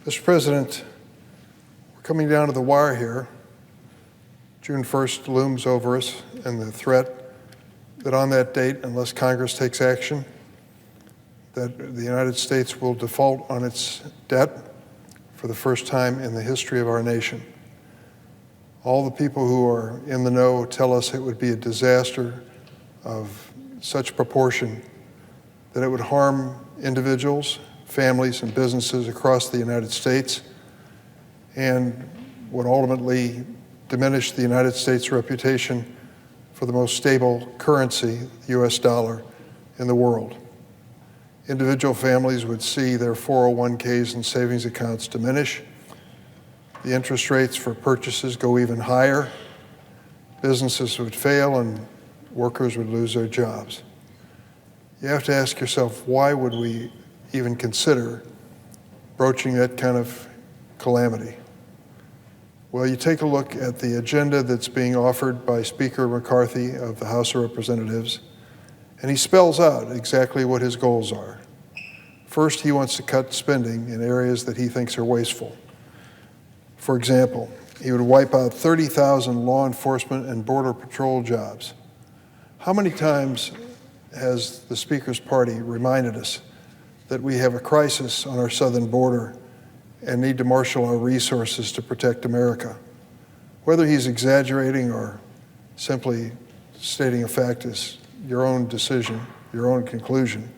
Mr. President, we're coming down to the wire here. June 1st looms over us, and the threat that on that date, unless Congress takes action, that the United States will default on its debt for the first time in the history of our nation. All the people who are in the know tell us it would be a disaster of such proportion that it would harm individuals, families, and businesses across the United States, and would ultimately diminish the United States' reputation for the most stable currency, the US dollar, in the world. Individual families would see their 401ks and savings accounts diminish. The interest rates for purchases go even higher. Businesses would fail and workers would lose their jobs. You have to ask yourself, why would we even consider broaching that kind of calamity? Well, you take a look at the agenda that's being offered by Speaker McCarthy of the House of Representatives, and he spells out exactly what his goals are. First, he wants to cut spending in areas that he thinks are wasteful. For example, he would wipe out 30,000 law enforcement and border patrol jobs. How many times has the Speaker's party reminded us that we have a crisis on our southern border and need to marshal our resources to protect America? Whether he's exaggerating or simply stating a fact is your own decision, your own conclusion.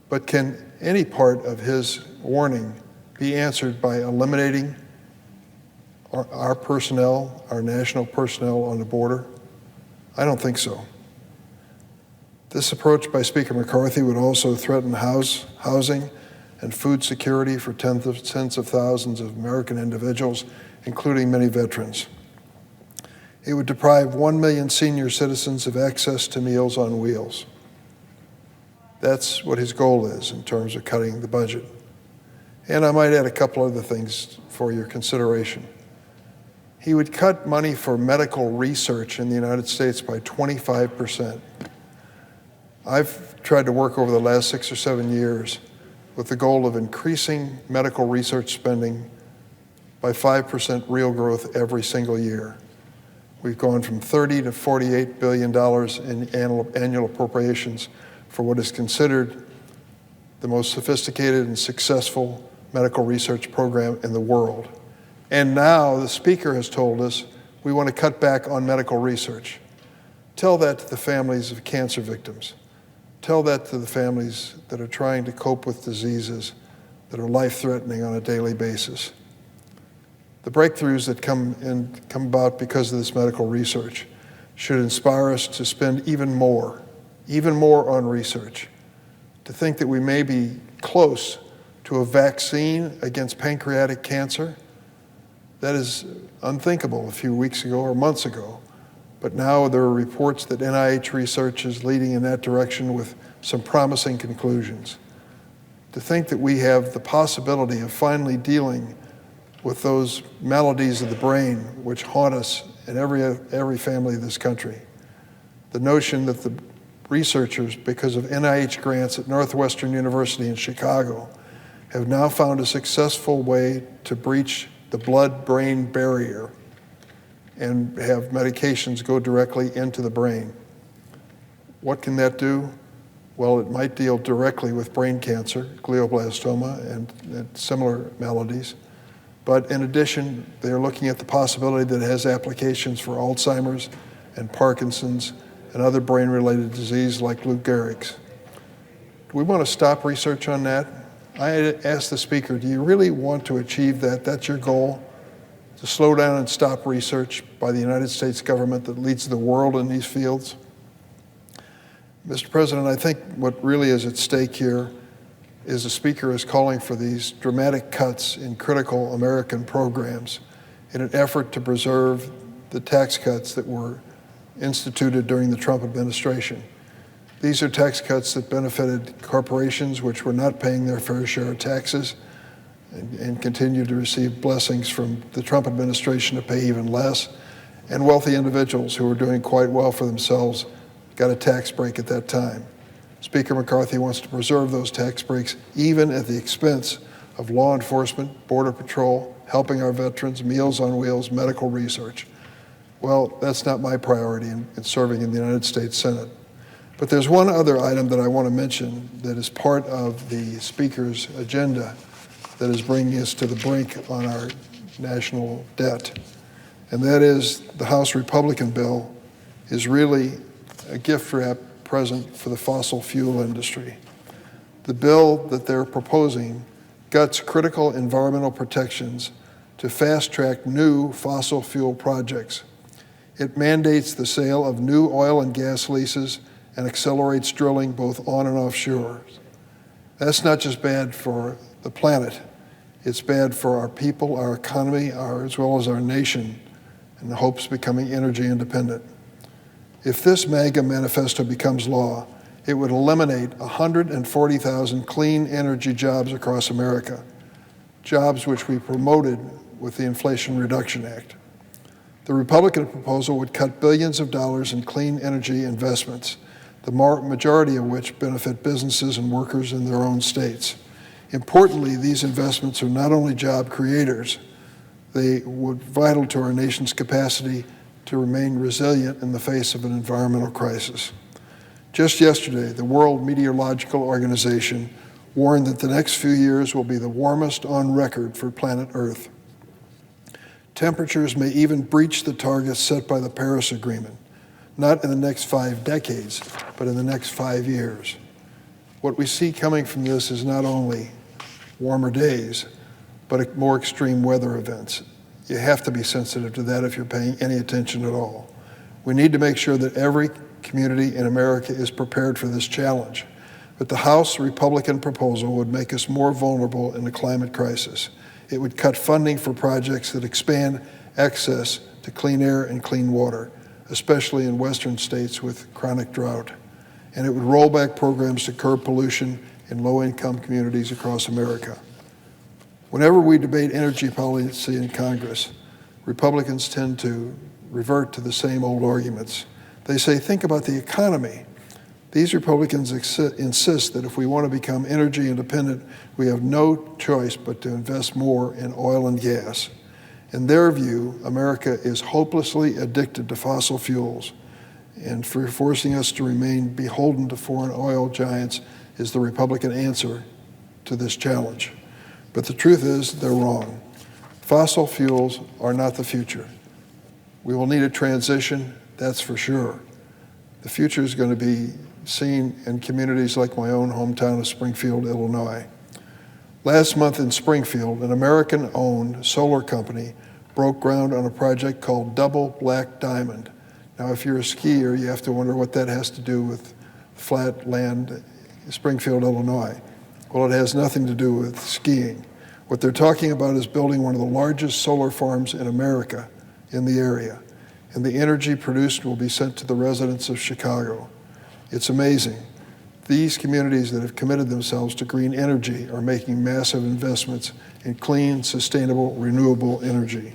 But can any part of his warning be answered by eliminating our personnel, our national personnel on the border? I don't think so. This approach by Speaker McCarthy would also threaten housing and food security for tens of thousands of American individuals, including many veterans. It would deprive 1 million senior citizens of access to Meals on Wheels. That's what his goal is in terms of cutting the budget. And I might add a couple other things for your consideration. He would cut money for medical research in the United States by 25%. I've tried to work over the last 6 or 7 years with the goal of increasing medical research spending by 5% real growth every single year. We've gone from $30 to $48 billion in annual appropriations for what is considered the most sophisticated and successful medical research program in the world. And now the Speaker has told us we want to cut back on medical research. Tell that to the families of cancer victims. Tell that to the families that are trying to cope with diseases that are life-threatening on a daily basis. The breakthroughs that come about because of this medical research should inspire us to spend even more on research, to think that we may be close to a vaccine against pancreatic cancer. That is unthinkable a few weeks ago or months ago. But now there are reports that NIH research is leading in that direction with some promising conclusions. To think that we have the possibility of finally dealing with those maladies of the brain which haunt us in every family of this country. The notion that the researchers, because of NIH grants at Northwestern University in Chicago, have now found a successful way to breach the blood-brain barrier and have medications go directly into the brain. What can that do? Well, it might deal directly with brain cancer, glioblastoma, and similar maladies. But in addition, they're looking at the possibility that it has applications for Alzheimer's and Parkinson's and other brain-related disease like Lou Gehrig's. Do we want to stop research on that? I asked the Speaker, do you really want to achieve that? That's your goal? To slow down and stop research by the United States government that leads the world in these fields? Mr. President, I think what really is at stake here is the Speaker is calling for these dramatic cuts in critical American programs in an effort to preserve the tax cuts that were instituted during the Trump administration. These are tax cuts that benefited corporations which were not paying their fair share of taxes and continue to receive blessings from the Trump administration to pay even less, and wealthy individuals who were doing quite well for themselves got a tax break at that time. Speaker McCarthy wants to preserve those tax breaks even at the expense of law enforcement, border patrol, helping our veterans, Meals on Wheels, medical research. Well, that's not my priority in serving in the United States Senate. But there's one other item that I want to mention that is part of the Speaker's agenda that is bringing us to the brink on our national debt. And that is the House Republican bill is really a gift wrap present for the fossil fuel industry. The bill that they're proposing guts critical environmental protections to fast-track new fossil fuel projects. It mandates the sale of new oil and gas leases and accelerates drilling both on and offshore. That's not just bad for the planet, it's bad for our people, our economy, as well as our nation, in the hopes of becoming energy independent. If this MAGA manifesto becomes law, it would eliminate 140,000 clean energy jobs across America, jobs which we promoted with the Inflation Reduction Act. The Republican proposal would cut billions of dollars in clean energy investments, the majority of which benefit businesses and workers in their own states. Importantly, these investments are not only job creators, they would be vital to our nation's capacity to remain resilient in the face of an environmental crisis. Just yesterday, the World Meteorological Organization warned that the next few years will be the warmest on record for planet Earth. Temperatures may even breach the targets set by the Paris Agreement, not in the next 5 decades, but in the next 5 years. What we see coming from this is not only warmer days, but more extreme weather events. You have to be sensitive to that if you're paying any attention at all. We need to make sure that every community in America is prepared for this challenge. But the House Republican proposal would make us more vulnerable in the climate crisis. It would cut funding for projects that expand access to clean air and clean water, especially in western states with chronic drought. And it would roll back programs to curb pollution in low-income communities across America. Whenever we debate energy policy in Congress, Republicans tend to revert to the same old arguments. They say, think about the economy. These Republicans insist that if we want to become energy independent, we have no choice but to invest more in oil and gas. In their view, America is hopelessly addicted to fossil fuels, and for forcing us to remain beholden to foreign oil giants is the Republican answer to this challenge. But the truth is, they're wrong. Fossil fuels are not the future. We will need a transition, that's for sure. The future is going to be seen in communities like my own hometown of Springfield, Illinois. Last month in Springfield, an American-owned solar company broke ground on a project called Double Black Diamond. Now, if you're a skier, you have to wonder what that has to do with flat land in Springfield, Illinois. Well, it has nothing to do with skiing. What they're talking about is building one of the largest solar farms in America in the area, and the energy produced will be sent to the residents of Chicago. It's amazing. These communities that have committed themselves to green energy are making massive investments in clean, sustainable, renewable energy.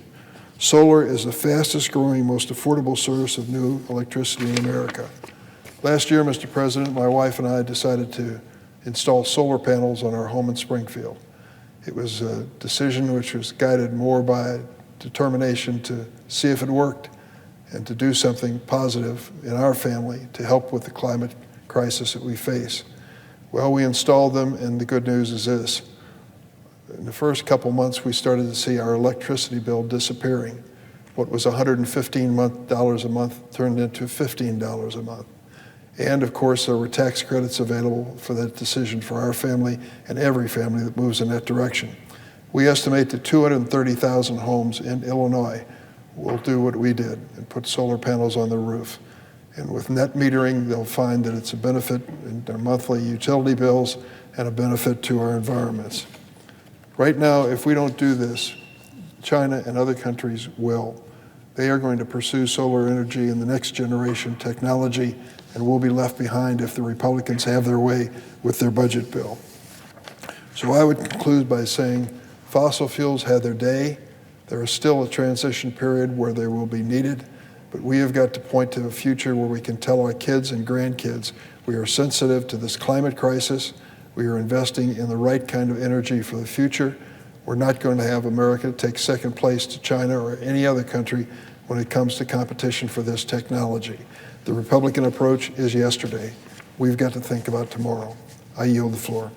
Solar is the fastest growing, most affordable source of new electricity in America. Last year, Mr. President, my wife and I decided to install solar panels on our home in Springfield. It was a decision which was guided more by determination to see if it worked and to do something positive in our family to help with the climate crisis that we face. Well, we installed them, and the good news is this. In the first couple months, we started to see our electricity bill disappearing. What was $115 a month turned into $15 a month. And of course, there were tax credits available for that decision for our family and every family that moves in that direction. We estimate that 230,000 homes in Illinois will do what we did and put solar panels on their roof. And with net metering, they'll find that it's a benefit in their monthly utility bills and a benefit to our environments. Right now, if we don't do this, China and other countries will. They are going to pursue solar energy in the next generation technology, and we'll be left behind if the Republicans have their way with their budget bill. So I would conclude by saying fossil fuels had their day. There is still a transition period where they will be needed, but we have got to point to a future where we can tell our kids and grandkids we are sensitive to this climate crisis, We are investing in the right kind of energy for the future. We're not going to have America take second place to China or any other country when it comes to competition for this technology. The Republican approach is yesterday. We've got to think about tomorrow. I yield the floor.